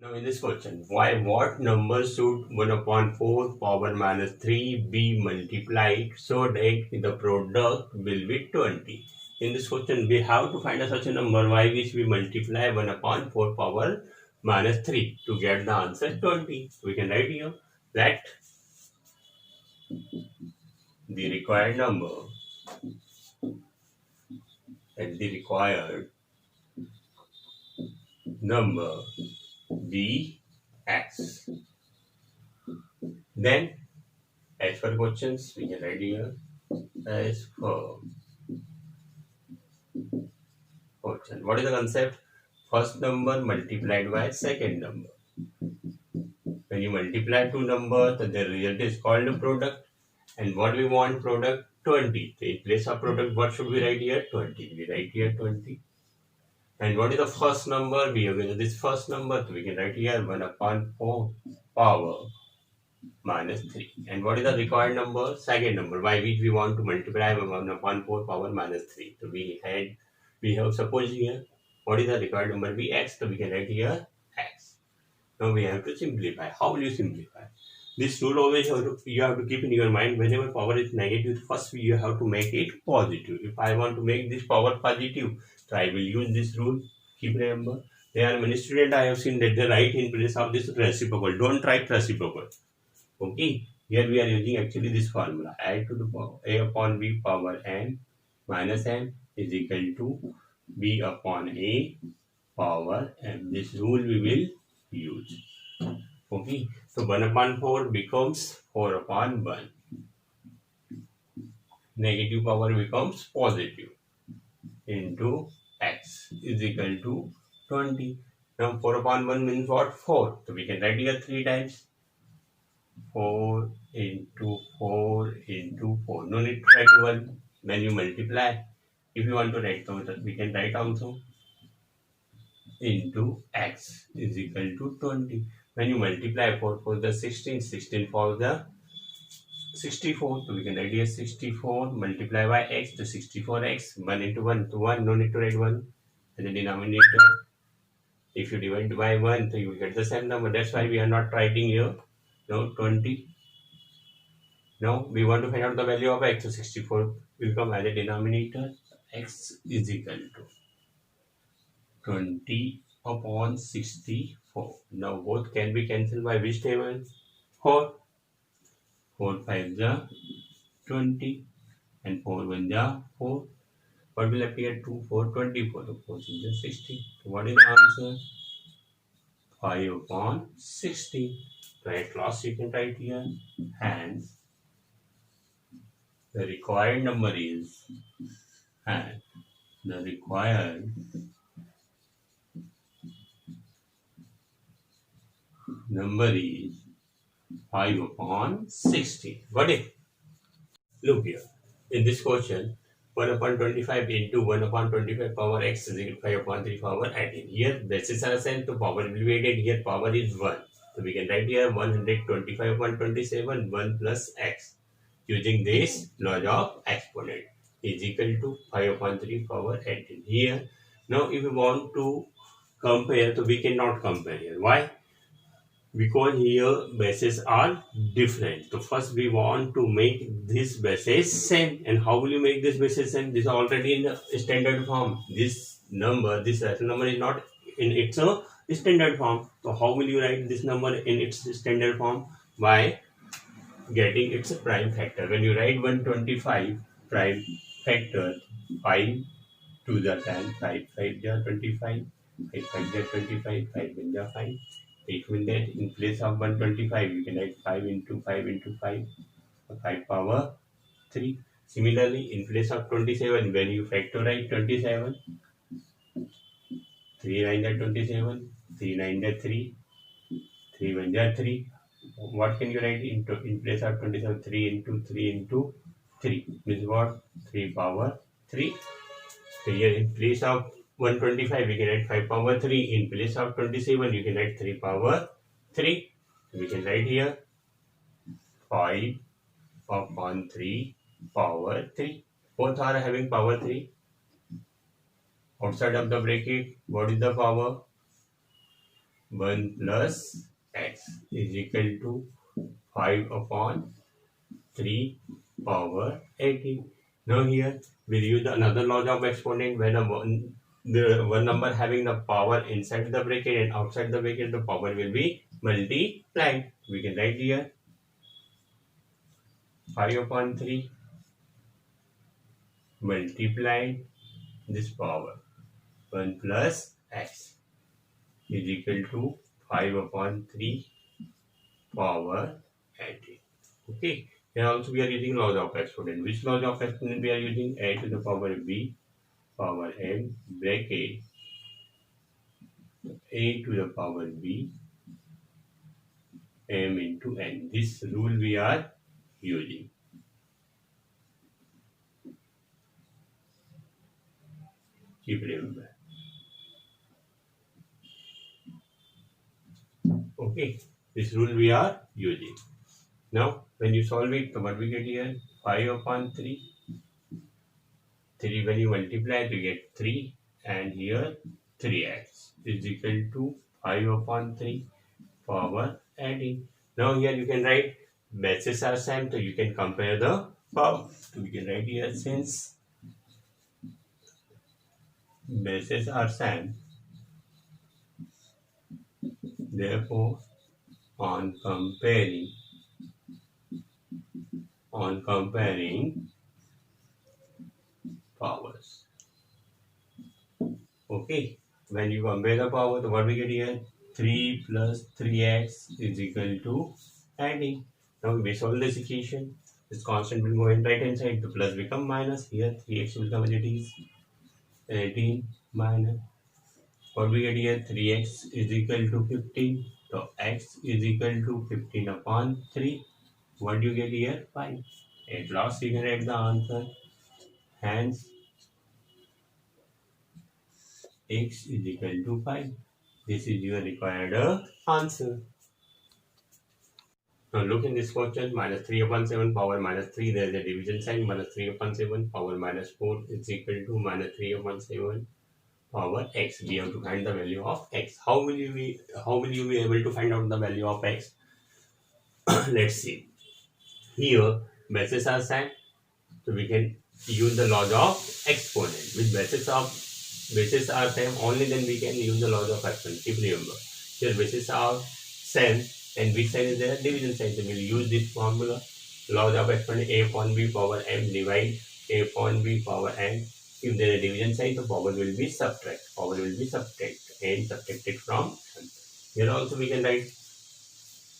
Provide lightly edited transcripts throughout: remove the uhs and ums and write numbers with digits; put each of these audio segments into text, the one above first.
Now in this question, what number should 1 upon 4 power minus 3 be multiplied so that the product will be 20? In this question, we have to find such a number by which we multiply 1 upon 4 power minus 3 to get the answer 20. We can write here that the required number be x. Then as per questions, we can write here as per question. What is the concept? First number multiplied by second number. When you multiply two numbers, the result is called a product. And what we want product 20. So in place of product, what should we write here? 20. We write here 20. And what is the first number? We have this first number, so we can write here 1 upon 4 power minus 3. And what is the required number? Second number, by which we want to multiply 1 upon 4 power minus 3. So we have suppose here, what is the required number? Be x, so we can write here x. Now we have to simplify. How will you simplify? This rule always you have to keep in your mind. Whenever power is negative, first you have to make it positive. If I want to make this power positive, so I will use this rule. Keep remember. There are many students I have seen that they write in place of this reciprocal. Don't write reciprocal. Okay. Here we are using actually this formula. A to the power a upon b power n minus m is equal to b upon a power m. This rule we will use. Okay, so 1 upon 4 becomes 4 upon 1. Negative power becomes positive into x is equal to 20. Now 4 upon 1 means what? 4. So we can write here 3 times. 4 into 4 into 4. No need to write 1 when you multiply. If you want to write, so we can write also into x is equal to 20. When you multiply 4 for the 16, 16 for the 64, so we can write here 64 multiply by x to 64x, 1 into 1 to 1, no need to write 1 in the denominator. If you divide by 1, so you will get the same number. That's why we are not writing here. Now 20. Now we want to find out the value of x, so 64 will come as a denominator. X is equal to 20 upon 64. Now both can be cancelled by which table? 4. 4 5 are 20 and 4 1 are 4. What will appear? 2 4 24. Of course, is 60. So what is the answer? 5 upon 60. So at last you can write here. Hence, the required number is the required number is 5 upon 60. Got it? Look here. In this question, 1 upon 25 into 1 upon 25 power x is equal to 5 upon 3 power 18. Here, bases are same, so power will be added. Here, power is 1. So we can write here 125 upon 27, 1 plus x. Using this law of exponent is equal to 5 upon 3 power 18. Here, now if we want to compare, so we cannot compare here. Why? Because here bases are different. So first we want to make this bases same. And how will you make this bases same? This is already in the standard form. This rational number is not in its standard form. So how will you write this number in its standard form? By getting its prime factor. When you write 125 prime factor, 5 to the 10, 5 5 are 25, 5 5 are 25, 5 1 are 5. It will that in place of 125, you can write 5 into 5 into 5, 5 power 3. Similarly, in place of 27, when you factorize 27, 3 9 are 27, 3 9 are 3, 3 1 are 3. What can you write in place of 27? 3 into 3 into 3 means what? 3 power 3. So here in place of 125 we can write 5 power 3. In place of 27 you can write 3 power 3. We can write here 5 upon 3 power 3. Both are having power 3. Outside of the bracket, what is the power? 1 plus x is equal to 5 upon 3 power 18. Now here we'll use another law of exponent when the one number having the power inside the bracket and outside the bracket the power will be multiplied. We can write here 5 upon 3 multiplied this power 1 plus x is equal to 5 upon 3 power 18. Okay. Here also we are using laws of exponent. Which laws of exponent we are using? A to the power b power m bracket a to the power b m into n. This rule we are using. Keep remember. Okay. This rule we are using. Now when you solve it, what we get here? 5 upon 3. 3 when you multiply you get 3 and here 3x is equal to 5 upon 3 power 18. Now here you can write bases are same, so you can compare the power. So we can write here since bases are same, therefore on comparing powers. Okay, when you compare the power, what we get here? 3 plus 3x is equal to 18. Now we solve this equation. This constant will go in right hand side. The plus become minus. Here 3x will come as it is 18 minus. What we get here? 3x is equal to 15. So x is equal to 15 upon 3. What do you get here? 5. At last you can write the answer. Hence x is equal to 5. This is your required answer. Now look in this question, minus 3 upon 7 power minus 3, there is a division sign, minus 3 upon 7 power minus 4 is equal to minus 3 upon 7 power x. We have to find the value of x. How will you be able to find out the value of x? Let's see. Here bases are same, so we can use the law of exponent. With bases are same, only then we can use the law of exponent. Keep remember. Here bases are same and which sign is there? Division sign. So we'll use this formula. Law of exponent a upon b power m divide a upon b power n. If there is a division sign, the power will be subtract. Power will be subtract and subtracted from m. Here also we can write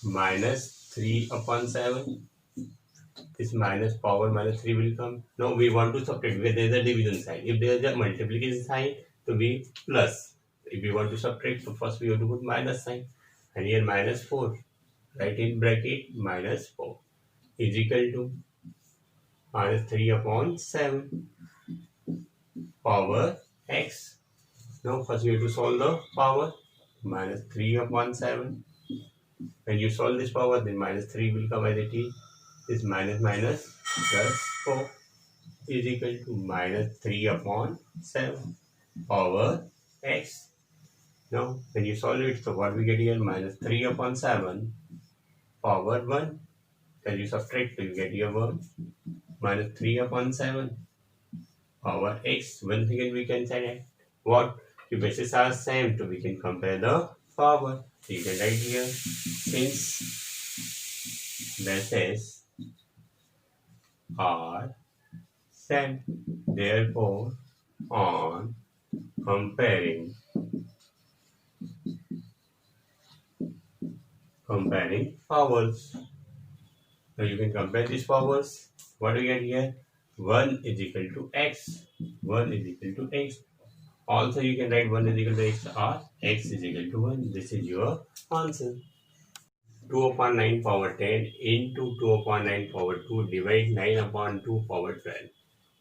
minus 3 upon 7. This minus power minus 3 will come. Now we want to subtract where there is a division sign. If there is a multiplication sign, to be plus. If we want to subtract, so first we have to put minus sign. And here minus 4. Write in bracket minus 4 is equal to minus 3 upon 7 power x. Now first you have to solve the power. Minus 3 upon 7. When you solve this power, then minus 3 will come as it is. This minus minus plus 4 is equal to minus 3 upon 7 power x. Now when you solve it, so what we get here? Minus 3 upon 7 power 1. When you subtract, so you get here 1. Minus 3 upon 7 power x. Once again we can say that what? The bases are same, so we can compare the power. So you can write here, since bases are same, therefore on comparing powers. So you can compare these powers. What do you get here? 1 is equal to x. 1 is equal to x. Also you can write 1 is equal to x or x is equal to 1. This is your answer. 2 upon 9 power 10 into 2 upon 9 power 2 divide 9 upon 2 power 12.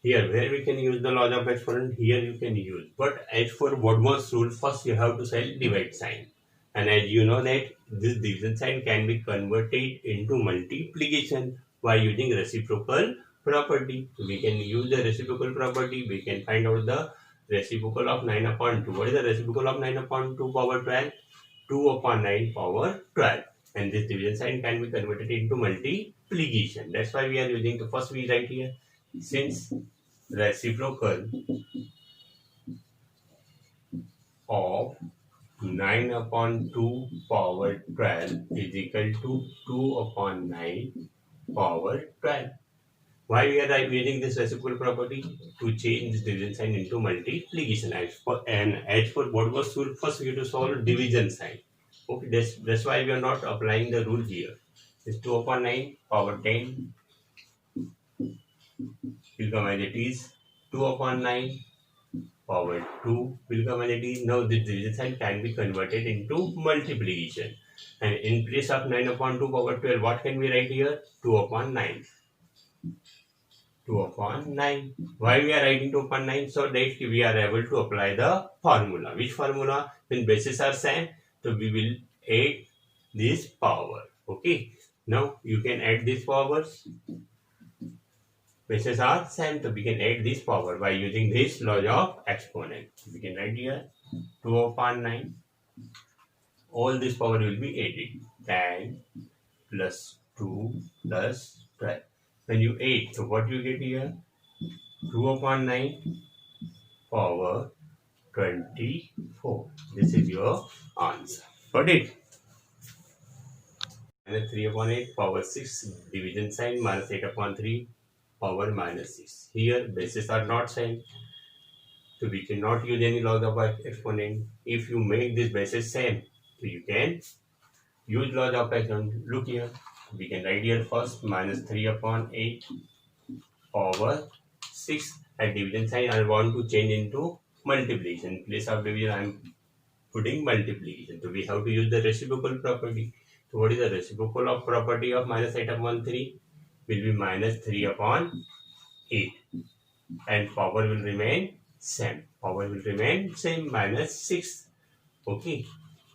Here where we can use the law of exponent, here you can use. But as for Woodward's rule, first you have to say divide sign. And as you know that this division sign can be converted into multiplication by using reciprocal property. So we can use the reciprocal property. We can find out the reciprocal of 9 upon 2. What is the reciprocal of 9 upon 2 power 12? 2 upon 9 power 12. And this division sign can be converted into multiplication. That's why we are using the first we write here. Since reciprocal of 9 upon 2 power 12 is equal to 2 upon 9 power 12. Why we are using this reciprocal property? To change this division sign into multiplication. As for what was first we have to solve division sign. Okay, that's why we are not applying the rule here. It's 2 upon 9 power 10 will come as it is. 2 upon 9 power 2 will come as it is. Now this division sign can be converted into multiplication. And in place of 9 upon 2 power 12, what can we write here? 2 upon 9. 2 upon 9. Why we are writing 2 upon 9? So that we are able to apply the formula. Which formula? When bases are same, so we will add this power. Okay. Now you can add these powers. Bases are same, so we can add this power by using this law of exponent. We can write here 2 upon 9. All this power will be added. 10 plus 2 plus 12. When you add, so what you get here? 2 upon 9 power 24. This is your answer. Got it? Minus 3 upon 8 power 6 division sign minus 8 upon 3 power minus 6. Here bases are not same. So we cannot use any laws of exponent. If you make this basis same, so you can use laws of exponent. Look here. We can write here first minus 3 upon 8 power 6 at division sign. I want to change into multiplication. In place of division, I am putting multiplication. So we have to use the reciprocal property. So what is the reciprocal of property of minus 8 upon 3? Will be minus 3 upon 8. And power will remain same. Power will remain same, minus 6. Okay.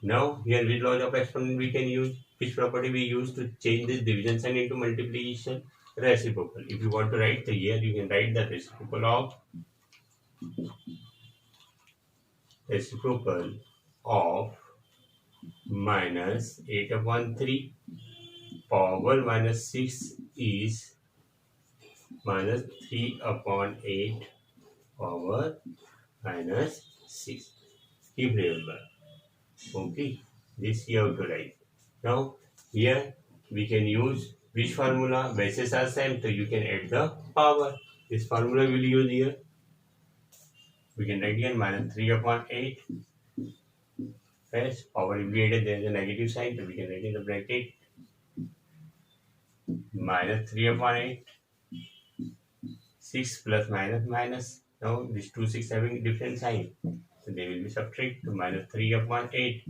Now here which law of exponent we can use? Which property we use to change this division sign into multiplication? Reciprocal. If you want to write here, you can write the reciprocal of minus 8 upon 3 power minus 6 is minus 3 upon 8 power minus 6. Keep remember. Okay, this you have to write. Now here we can use which formula? Bases are same, so you can add the power. This formula will use here. We can write here minus 3 upon 8. First, power will be added, there is a negative sign, so we can write in the bracket minus 3 upon 8. 6 plus minus minus. Now these two 6 having different sign. So they will be subtract to minus 3 upon 8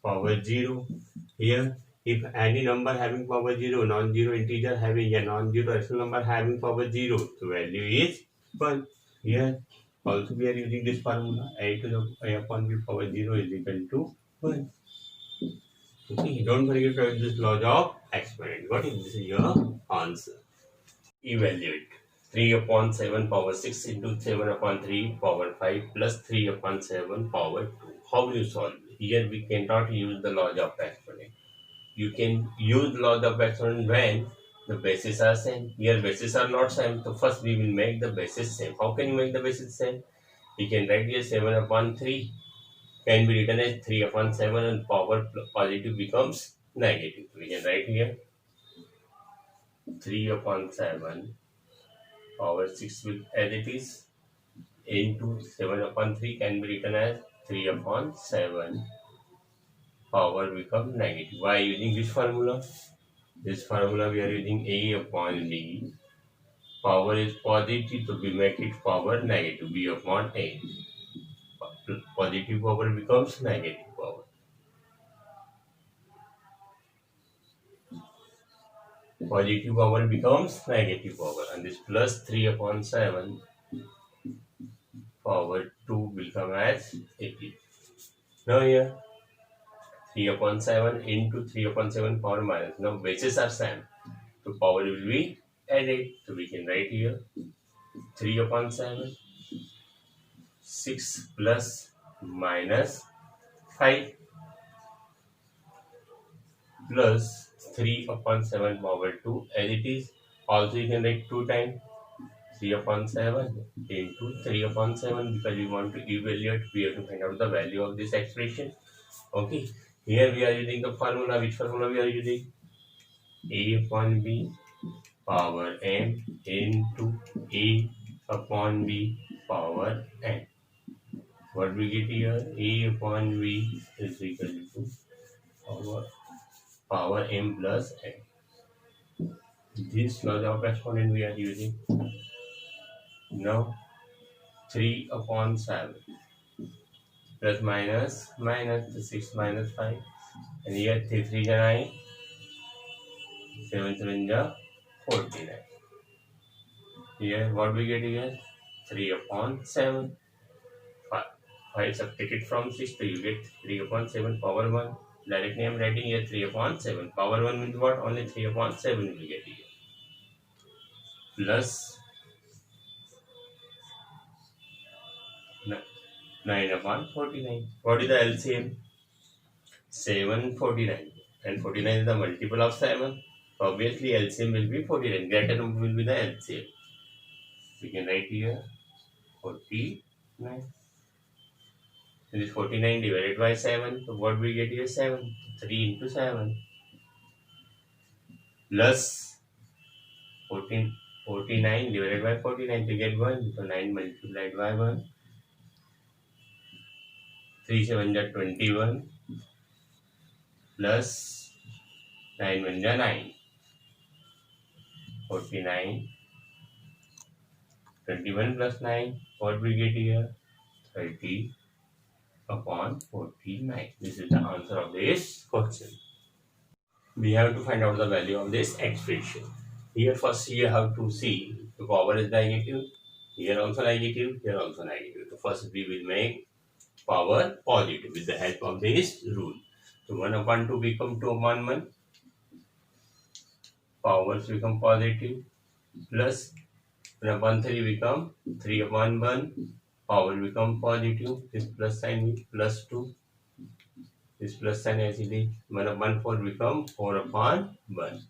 power 0. Here if any number having power 0, non-zero integer having a non-zero rational number having power 0, so value is 1. Here also we are using this formula. A to the a upon b power 0 is equal to 1. Okay, don't forget to write this law of exponent. What is this is your answer? Evaluate. 3 upon 7 power 6 into 7 upon 3 power 5 plus 3 upon 7 power 2. How will you solve? Here we cannot use the law of exponent. You can use law of exponent when the bases are same. Here bases are not same. So first we will make the bases same. How can you make the bases same? We can write here 7 upon 3 can be written as 3 upon 7 and power positive becomes negative. We can write here 3 upon 7 power 6 will as it is into 7 upon 3 can be written as 3 upon 7 power become negative. Why using this formula? This formula we are using a upon b. Power is positive, so we make it power negative, b upon a. Positive power becomes negative power. Positive power becomes negative power, and this plus 3 upon 7 power 2 will come as 80. Now here 3 upon 7 into 3 upon 7 power minus. Now bases are same, so power will be added. So we can write here 3 upon 7, 6 plus minus 5 plus 3 upon 7 power 2 as it is. Also you can write 2 times 3 upon 7 into 3 upon 7 because we want to evaluate, we have to find out the value of this expression. Okay, here we are using the formula. Which formula we are using? A upon B power m into A upon B power n. What we get here? A upon B is equal to power m plus n. This law of exponent we are using. Now 3 upon 7 plus minus the 6 minus 5, and here 3 3 is 9, 7 7 is 49. Here what we get here? 3 upon 7. 5, 5 subtracted from 6, so you get 3 upon 7 power 1. Directly I am writing here 3 upon 7. Power 1 means what? Only 3 upon 7 we get here. Plus 9 upon 49. What is the LCM? 7 49. And 49 is the multiple of 7. Obviously LCM will be 49. Greater number will be the LCM. We can write here 49. This is 49 divided by 7. So what we get here? 7. 3 into 7. Plus 14, 49 divided by 49 to get 1. So 9 multiplied by 1. 3 7 is 21. Plus 9 1 is 9. 49. 21 plus 9. What we get here? 30 upon 49. This is the answer of this question. We have to find out the value of this expression. Here first you have to see the power is negative. Here also negative. Here also negative. So first we will make power positive with the help of this rule. So 1 upon 2 become 2 upon 1. Powers become positive. Plus 1 upon 3 become 3 upon 1. Power become positive. This plus sign will plus 2. This plus sign as it is. 1 upon 4 become 4 upon 1.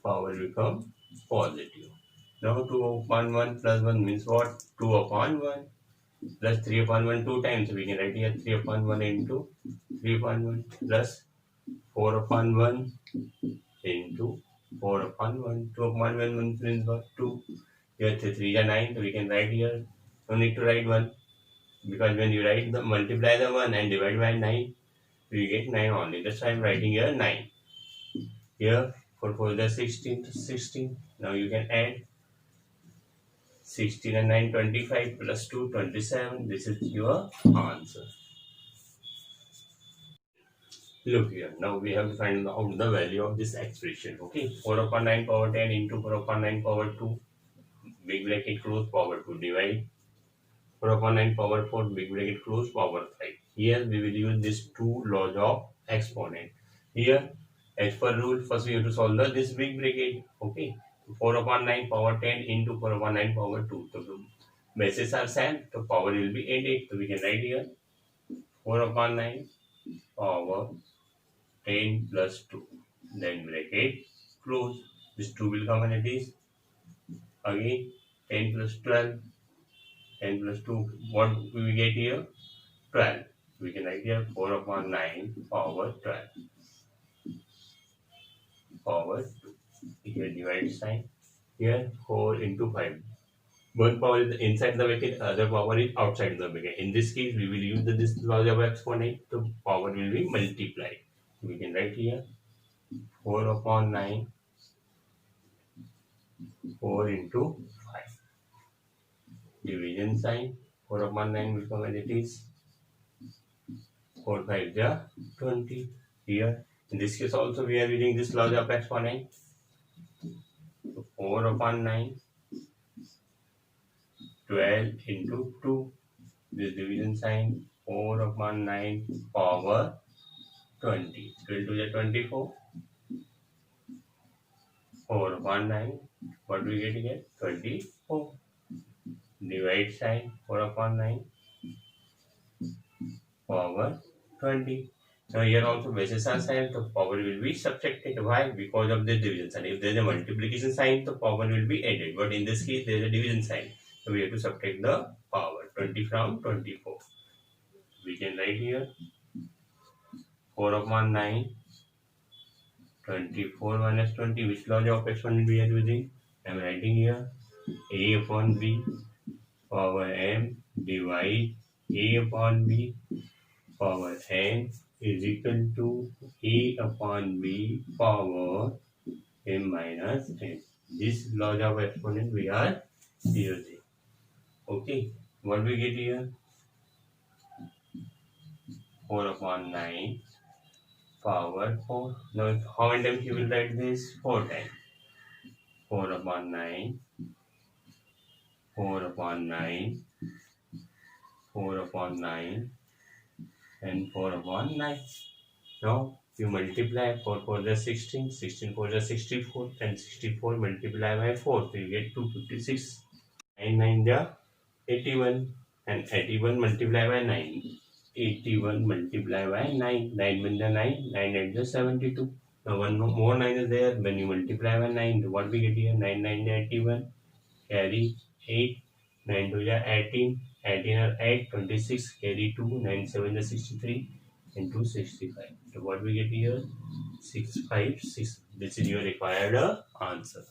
Power become positive. Now 2 upon 1 plus 1 means what? 2 upon 1. Plus 3 upon 1 2 times. So we can write here 3 upon 1 into 3 upon 1 plus 4 upon 1 into 4 upon 1. 2 upon 1 means what? 2. Here 3 is 9. So we can write here. No need to write 1. Because when you write the multiply the 1 and divide by 9, we get 9 only. That's why I'm writing here 9. Here 4 4 is 16 to 16. Now you can add 16 and 9 25 plus 2 27. This is your answer. Look here. Now we have to find out the value of this expression. Okay. 4 upon 9 power 10 into 4 upon 9 power 2. Big bracket close power 2 divide. 4 upon 9 power 4 big bracket close power 5. Here we will use these two laws of exponent. Here as per rule first we have to solve this big bracket. Okay. 4 upon 9 power 10 into 4 upon 9 power 2. So the bases are same. So power will be 8. So we can write here 4 upon 9 power 10 plus 2. Then bracket close. This 2 will come and it is again 10 plus 12. 10 plus 2. What we get here? 12. We can write here 4 upon 9 power 12. Power 2. Here divide sign. Here 4 into 5. One power is inside the bracket, other power is outside the bracket. In this case, we will use this law of exponent. The power will be multiplied. We can write here 4 upon 9, 4 into 5. Division sign. 4 upon 9 will come as it is. 4 5 is 20. Here, in this case also we are using this law of exponent. So 4 upon 9, 12 into 2. This division sign 4 upon 9 power 20. 12 to the 24. 4 upon 9. What we get here? 24. Divide sign 4 upon 9 power 20. Now here also bases are sign, the power will be subtracted. Why? Because of the division sign. If there is a multiplication sign, the power will be added. But in this case, there is a division sign. So we have to subtract the power. 20 from 24. We can write here 4 upon 9. 24 minus 20. Which law of exponent we are using? I am writing here a upon b power m divide a upon b power n is equal to a upon b power m minus n. This law of exponent we are using. Okay, what we get here? 4 upon 9 power 4. Now, how many times you will write this? 4 times. 4 upon 9, 4 upon 9, 4 upon 9, and 4 upon 9. Now, you multiply 4 for the 16, 16 for the 64, and 64 multiply by 4, so you get 256. 9 9 the 81, and 81 multiply by 9. 81 multiply by 9. 9 1 the 9, 9 8 the 72. Now one more 9 is there. When you multiply by 9, what we get here? 9 9 the 81. Carry 8. 9 2 the 18. 18 or 8, 26. Carry 2. 9 7 the 63. And 2 65. So what we get here? 656. This is your required answer.